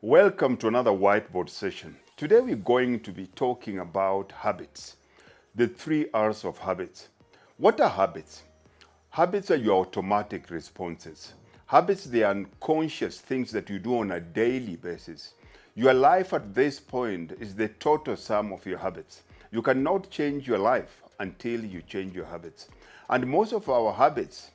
Welcome to another whiteboard session. Today we're going to be talking about habits, the 3 R's of habits. What are habits? Habits are your automatic responses. Habits, they are unconscious things that you do on a daily basis. Your life at this point is the total sum of your habits. You cannot change your life until you change your habits. And most of our habits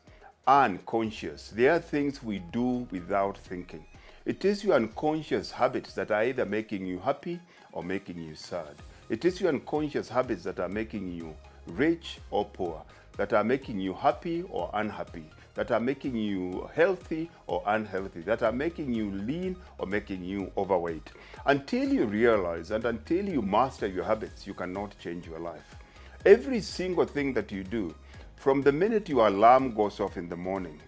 are unconscious. They are things we do without thinking. It is your unconscious habits that are either making you happy or making you sad. It is your unconscious habits that are making you rich or poor, that are making you happy or unhappy, that are making you healthy or unhealthy, that are making you lean or making you overweight. Until you realize and until you master your habits, you cannot change your life. Every single thing that you do, from the minute your alarm goes off in the morning,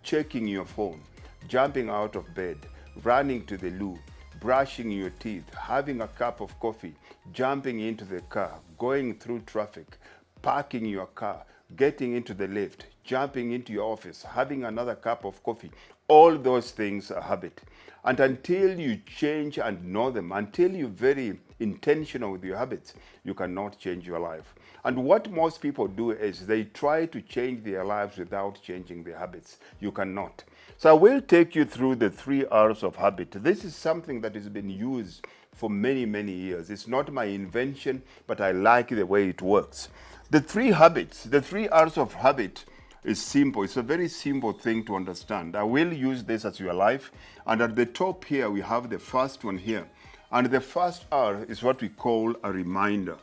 checking your phone, jumping out of bed, running to the loo, brushing your teeth, having a cup of coffee, jumping into the car, going through traffic, parking your car, getting into the lift, jumping into your office, having another cup of coffee, all those things are habit. And until you change and know them, until you're very intentional with your habits, you cannot change your life. And what most people do is they try to change their lives without changing their habits. You cannot. So I will take you through the 3 R's of habit. This is something that has been used for many, many years. It's not my invention, but I like the way it works. The 3 R's of habit is simple. It's a very simple thing to understand. I will use this as your life. And at the top here, we have the first one here. And the first R is what we call a reminder.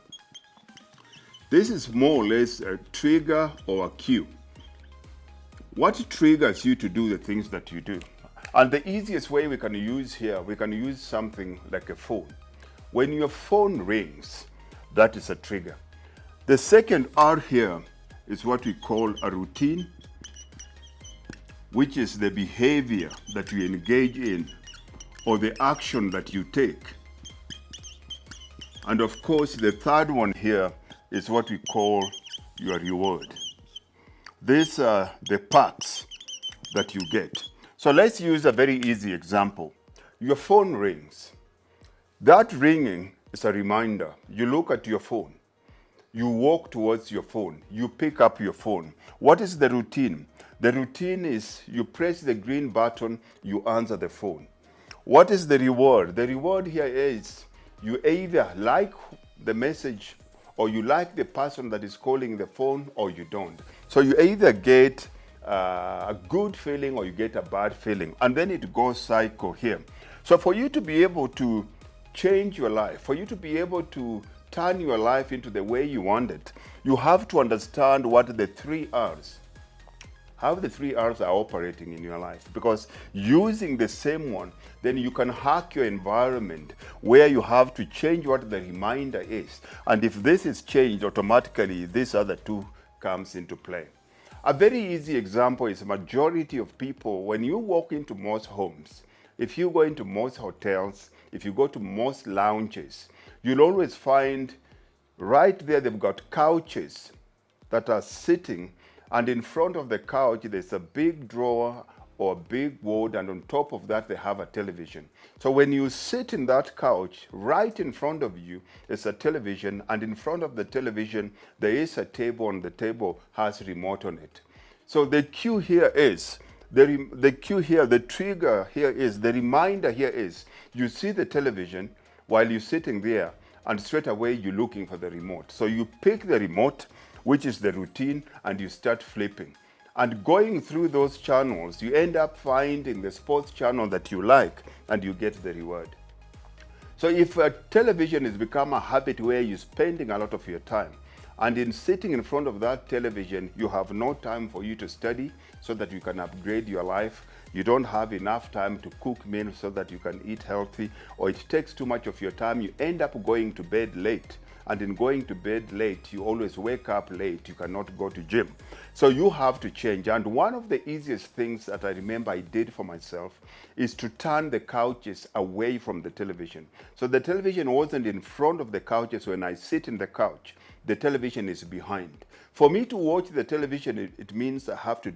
This is more or less a trigger or a cue. What triggers you to do the things that you do? And the easiest way we can use here, we can use something like a phone. When your phone rings, that is a trigger. The second R here is what we call a routine, which is the behavior that you engage in or the action that you take. And of course, the third one here is what we call your reward. These are the perks that you get. So let's use a very easy example. Your phone rings. That ringing is a reminder. You look at your phone. You walk towards your phone. You pick up your phone. What is the routine? The routine is you press the green button, you answer the phone. What is the reward? The reward here is you either like the message or you like the person that is calling the phone or you don't. So you either get a good feeling or you get a bad feeling. And then it goes cycle here. So for you to be able to change your life, for you to be able to turn your life into the way you want it, you have to understand what the 3 R's, how the 3 R's are operating in your life. Because using the same one, then you can hack your environment where you have to change what the reminder is. And if this is changed, automatically these other two comes into play. A very easy example is majority of people, when you walk into most homes, if you go into most hotels, if you go to most lounges, you'll always find right there they've got couches that are sitting, and in front of the couch there's a big drawer or a big wall, and on top of that they have a television. So when you sit in that couch, right in front of you is a television, and in front of the television there is a table, and the table has a remote on it. So the cue here is, the cue here, the trigger here is, the reminder here is, you see the television while you're sitting there, and straight away you're looking for the remote. So you pick the remote, which is the routine, and you start flipping. And going through those channels, you end up finding the sports channel that you like, and you get the reward. So if a television has become a habit where you're spending a lot of your time, and in sitting in front of that television, you have no time for you to study so that you can upgrade your life. You don't have enough time to cook meals so that you can eat healthy, or it takes too much of your time. You end up going to bed late. And in going to bed late, you always wake up late. You cannot go to gym. So you have to change. And one of the easiest things that I remember I did for myself is to turn the couches away from the television. So the television wasn't in front of the couches. When I sit in the couch, the television is behind. For me to watch the television, it means I have to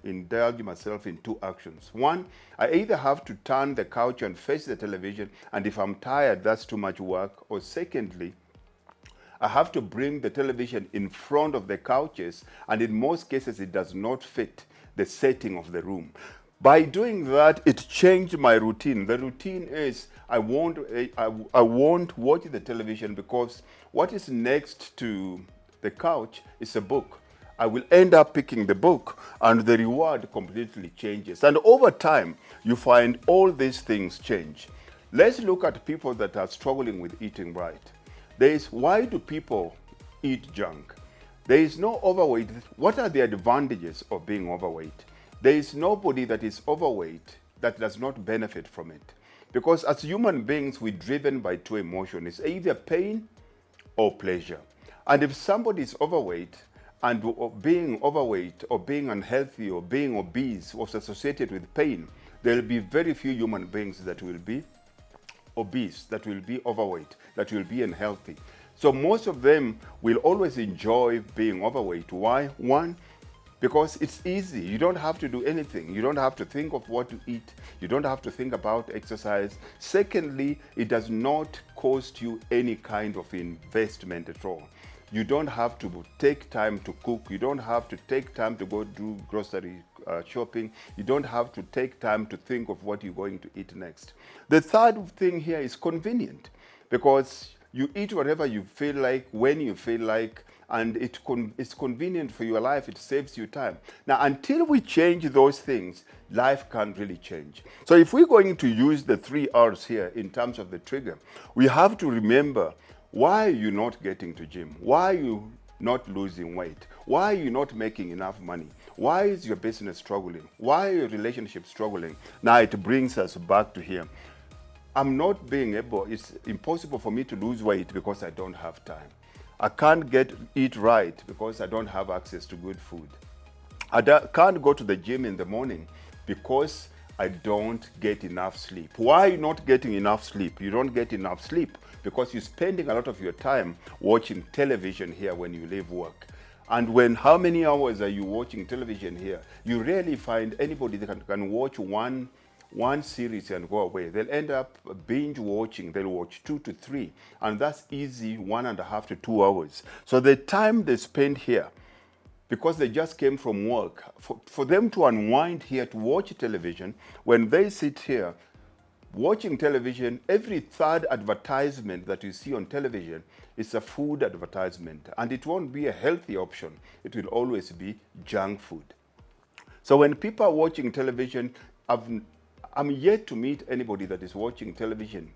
indulge myself in two actions. One, I either have to turn the couch and face the television, and if I'm tired, that's too much work. Or secondly, I have to bring the television in front of the couches, and in most cases, it does not fit the setting of the room. By doing that, it changed my routine. The routine is I won't watch the television because what is next to the couch is a book. I will end up picking the book, and the reward completely changes. And over time, you find all these things change. Let's look at people that are struggling with eating right. There is, why do people eat junk? There is no overweight. What are the advantages of being overweight? There is nobody that is overweight that does not benefit from it. Because as human beings, we're driven by two emotions. It's either pain or pleasure. And if somebody is overweight, and being overweight or being unhealthy or being obese was associated with pain, there will be very few human beings that will be obese, that will be overweight, that will be unhealthy. So most of them will always enjoy being overweight. Why? One, because it's easy. You don't have to do anything. You don't have to think of what to eat. You don't have to think about exercise. Secondly, it does not cost you any kind of investment at all. You don't have to take time to cook. You don't have to take time to go do grocery shopping. You don't have to take time to think of what you're going to eat next. The third thing here is convenient, because you eat whatever you feel like, when you feel like, and it's convenient for your life. It saves you time. Now, until we change those things, life can't really change. So if we're going to use the 3 R's here in terms of the trigger, we have to remember, why are you not getting to gym? Why are you not losing weight? Why are you not making enough money? Why is your business struggling? Why are your relationships struggling? Now it brings us back to here. I'm not being able, it's impossible for me to lose weight because I don't have time. I can't eat right because I don't have access to good food. I can't go to the gym in the morning because I don't get enough sleep. Why are you not getting enough sleep? You don't get enough sleep because you're spending a lot of your time watching television here when you leave work. And how many hours are you watching television here? You rarely find anybody that can watch one series and go away. They'll end up binge watching. They'll watch 2 to 3, and that's easy 1.5 to 2 hours. So the time they spend here, because they just came from work, for them to unwind here, to watch television, when they sit here watching television, every third advertisement that you see on television is a food advertisement, and it won't be a healthy option. It will always be junk food. So when people are watching television, I'm yet to meet anybody that is watching television,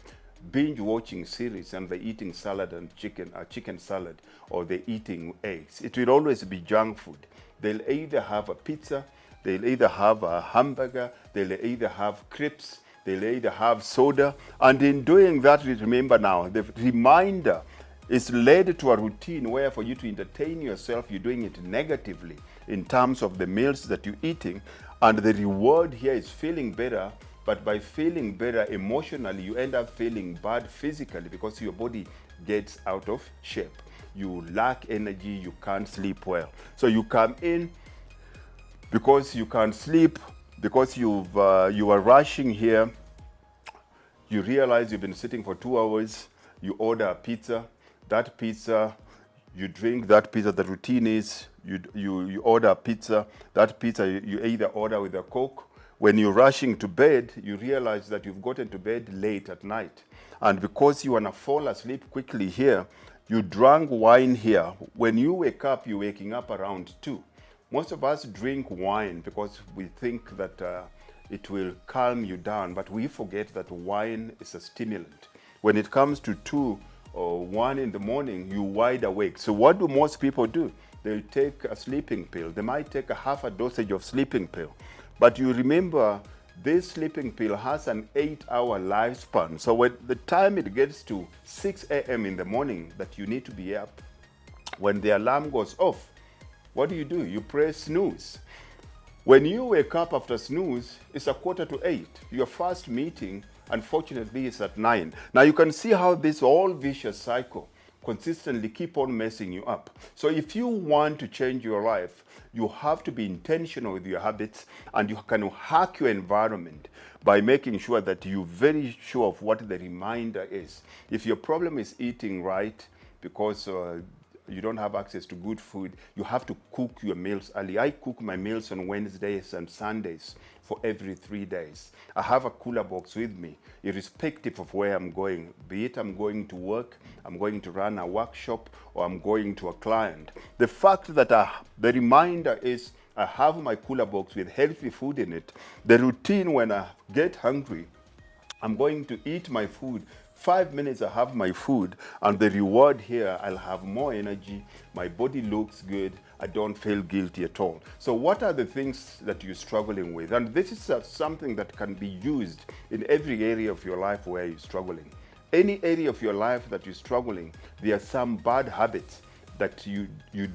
binge watching series, and they're eating salad and chicken salad, or they're eating eggs. It will always be junk food. They'll either have a pizza, they'll either have a hamburger, they'll either have crepes, they'll either have soda. And in doing that, remember now, the reminder is led to a routine where for you to entertain yourself, you're doing it negatively in terms of the meals that you're eating. And the reward here is feeling better. But by feeling better emotionally, you end up feeling bad physically because your body gets out of shape. You lack energy, you can't sleep well. So you come in because you can't sleep, because you are rushing here. You realize you've been sitting for 2 hours, you order a pizza. That pizza, you drink that pizza. The routine is you order a pizza. That pizza you either order with a Coke. When you're rushing to bed, you realize that you've gotten to bed late at night. And because you want to fall asleep quickly here, you drank wine here. When you wake up, you're waking up around 2. Most of us drink wine because we think that it will calm you down, but we forget that wine is a stimulant. When it comes to 2 or 1 in the morning, you're wide awake. So what do most people do? They'll take a sleeping pill. They might take a half a dosage of sleeping pill. But you remember, this sleeping pill has an 8-hour lifespan. So when the time it gets to 6 a.m. in the morning that you need to be up, when the alarm goes off, what do? You press snooze. When you wake up after snooze, it's 7:45. Your first meeting, unfortunately, is at 9. Now you can see how this all vicious cycle consistently keep on messing you up. So if you want to change your life, you have to be intentional with your habits, and you can hack your environment by making sure that you're very sure of what the reminder is. If your problem is eating right because you don't have access to good food, you have to cook your meals early. I cook my meals on Wednesdays and Sundays for every 3 days. I have a cooler box with me, irrespective of where I'm going. Be it I'm going to work, I'm going to run a workshop, or I'm going to a client. The fact that the reminder is I have my cooler box with healthy food in it. The routine when I get hungry, I'm going to eat my food. 5 minutes I have my food, and the reward here, I'll have more energy, my body looks good, I don't feel guilty at all. So what are the things that you're struggling with? And this is something that can be used in every area of your life where you're struggling. Any area of your life that you're struggling, there are some bad habits that you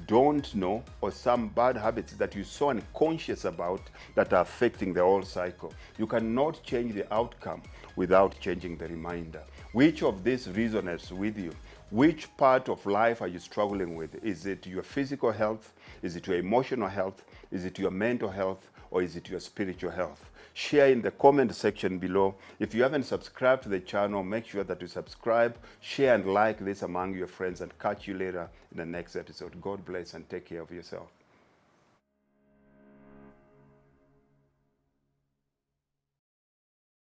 don't know, or some bad habits that you're so unconscious about that are affecting the whole cycle. You cannot change the outcome without changing the reminder. Which of these resonates with you? Which part of life are you struggling with? Is it your physical health? Is it your emotional health? Is it your mental health? Or is it your spiritual health? Share in the comment section below. If you haven't subscribed to the channel, make sure that you subscribe, share and like this among your friends, and catch you later in the next episode. God bless and take care of yourself.